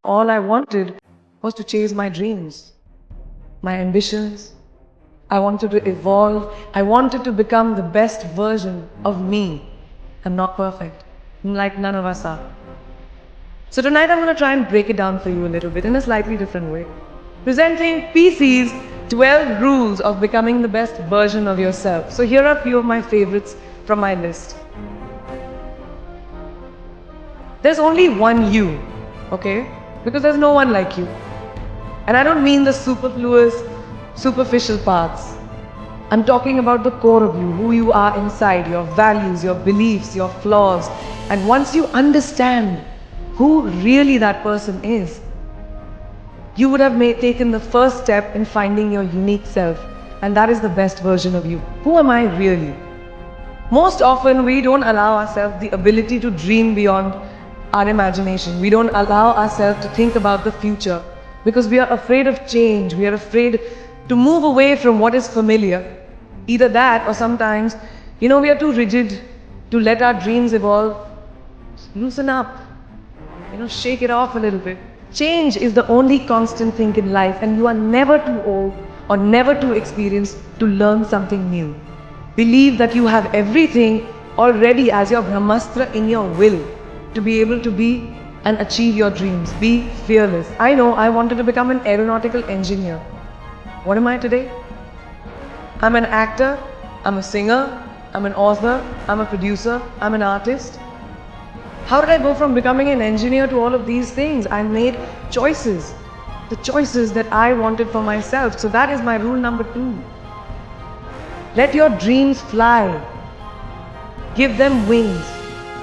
All I wanted was to chase my dreams, my ambitions. I wanted to evolve. I wanted to become the best version of me. I'm not perfect, like none of us are. So tonight I'm going to try and break it down for you a little bit in a slightly different way. Presenting PC's 12 rules of becoming the best version of yourself. So here are a few of my favorites from my list. There's only one you, okay? Because there's no one like you. And I don't mean the superfluous, superficial parts. I'm talking about the core of you, who you are inside, your values, your beliefs, your flaws. And once you understand who really that person is, you would have taken the first step in finding your unique self. And that is the best version of you. Who am I really? Most often, we don't allow ourselves the ability to dream beyond our imagination. We don't allow ourselves to think about the future because we are afraid of change. We are afraid to move away from what is familiar. Either that or sometimes, we are too rigid to let our dreams evolve. Loosen up, shake it off a little bit. Change is the only constant thing in life, and you are never too old or never too experienced to learn something new. Believe that you have everything already as your Brahmastra in your will to be able to be and achieve your dreams. Be fearless. I know I wanted to become an aeronautical engineer. What am I today? I'm an actor, I'm a singer, I'm an author, I'm a producer, I'm an artist. How did I go from becoming an engineer to all of these things? I made choices. The choices that I wanted for myself. So that is my rule number 2. Let your dreams fly. Give them wings.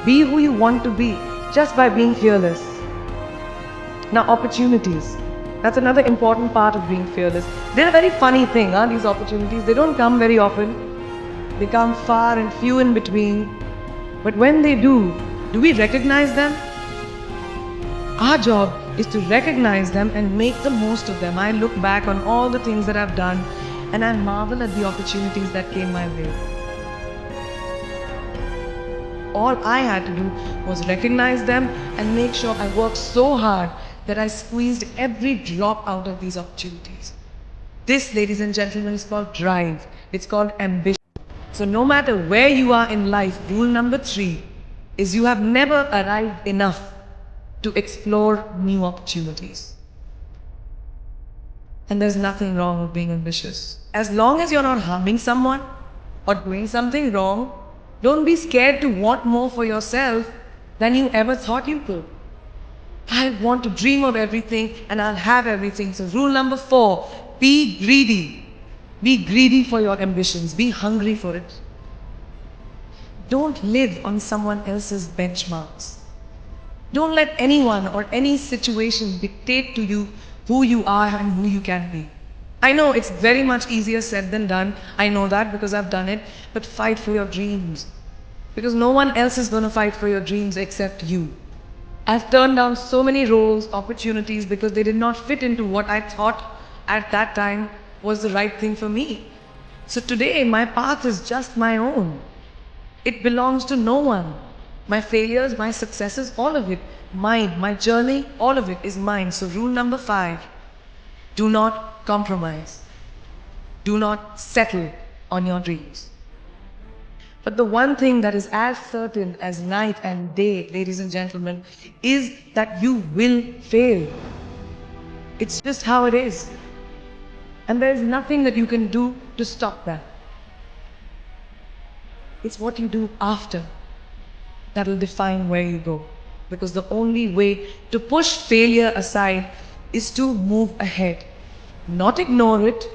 Be who you want to be just by being fearless. Now, opportunities. That's another important part of being fearless. They're a very funny thing, these opportunities. They don't come very often. They come far and few in between. But when they do we recognize them? Our job is to recognize them and make the most of them. I look back on all the things that I've done and I marvel at the opportunities that came my way. All I had to do was recognize them and make sure I worked so hard that I squeezed every drop out of these opportunities. This, ladies and gentlemen, is called drive. It's called ambition. So no matter where you are in life, rule number 3 is you have never arrived enough to explore new opportunities. And there's nothing wrong with being ambitious. As long as you're not harming someone or doing something wrong, don't be scared to want more for yourself than you ever thought you could. I want to dream of everything and I'll have everything. So rule number 4, be greedy. Be greedy for your ambitions. Be hungry for it. Don't live on someone else's benchmarks. Don't let anyone or any situation dictate to you who you are and who you can be. I know it's very much easier said than done. I know that because I've done it. But fight for your dreams. Because no one else is going to fight for your dreams except you. I've turned down so many roles, opportunities because they did not fit into what I thought at that time was the right thing for me. So today my path is just my own. It belongs to no one. My failures, my successes, all of it, mine. My journey, all of it is mine. So rule number 5, do not compromise. Do not settle on your dreams. But the one thing that is as certain as night and day, ladies and gentlemen, is that you will fail. It's just how it is. And there's nothing that you can do to stop that. It's what you do after that will define where you go. Because the only way to push failure aside is to move ahead. Not ignore it,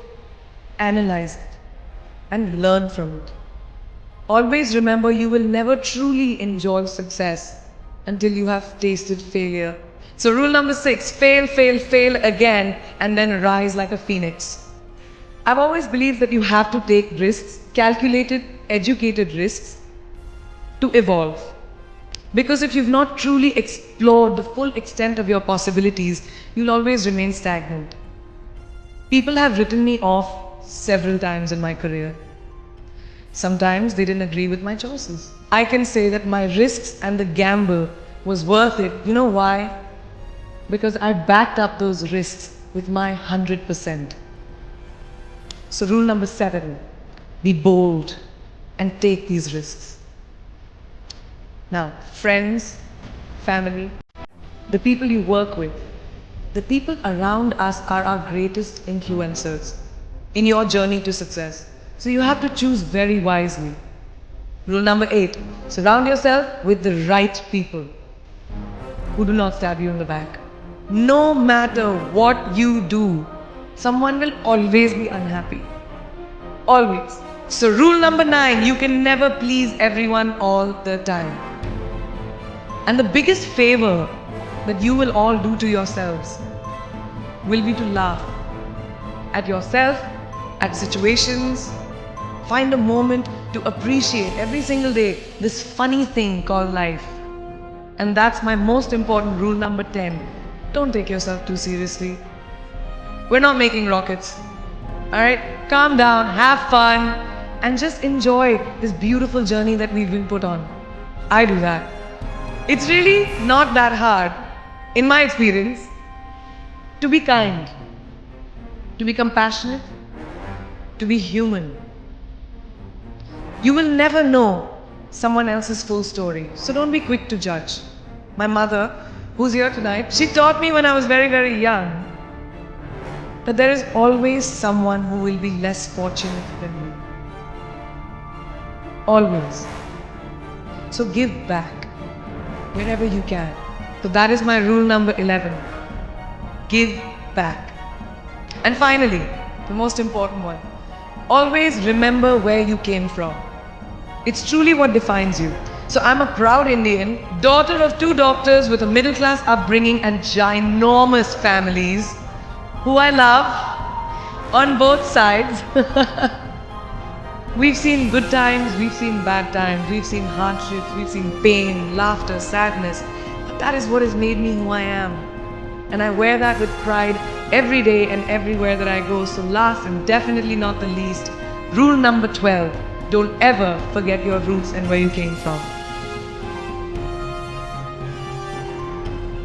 analyze it, and learn from it. Always remember you will never truly enjoy success until you have tasted failure. So rule number 6, fail, fail, fail again, and then rise like a phoenix. I've always believed that you have to take risks, calculated, educated risks, to evolve. Because if you've not truly explored the full extent of your possibilities, you'll always remain stagnant. People have written me off several times in my career. Sometimes they didn't agree with my choices. I can say that my risks and the gamble was worth it. You know why? because I backed up those risks with my 100%. So rule number 7, be bold and take these risks. Now, friends, family, the people you work with, the people around us are our greatest influencers in your journey to success. So you have to choose very wisely. Rule number 8, surround yourself with the right people who do not stab you in the back. No matter what you do, someone will always be unhappy. Always. So rule number 9, you can never please everyone all the time. And the biggest favor that you will all do to yourselves will be to laugh at yourself, at situations. Find a moment to appreciate every single day this funny thing called life. And that's my most important rule number 10. Don't take yourself too seriously. We're not making rockets. Alright? Calm down, have fun, and just enjoy this beautiful journey that we've been put on. I do that. It's really not that hard, in my experience, to be kind, to be compassionate, to be human. You will never know someone else's full story, so don't be quick to judge. My mother, who's here tonight, she taught me when I was very, very young that there is always someone who will be less fortunate than you. Always. So give back wherever you can. So that is my rule number 11. Give back. And finally, the most important one, always remember where you came from. It's truly what defines you. So I'm a proud Indian, daughter of 2 doctors with a middle-class upbringing and ginormous families, who I love on both sides. We've seen good times, we've seen bad times, we've seen hardships, we've seen pain, laughter, sadness. But that is what has made me who I am. And I wear that with pride every day and everywhere that I go. So last and definitely not the least, rule number 12, don't ever forget your roots and where you came from.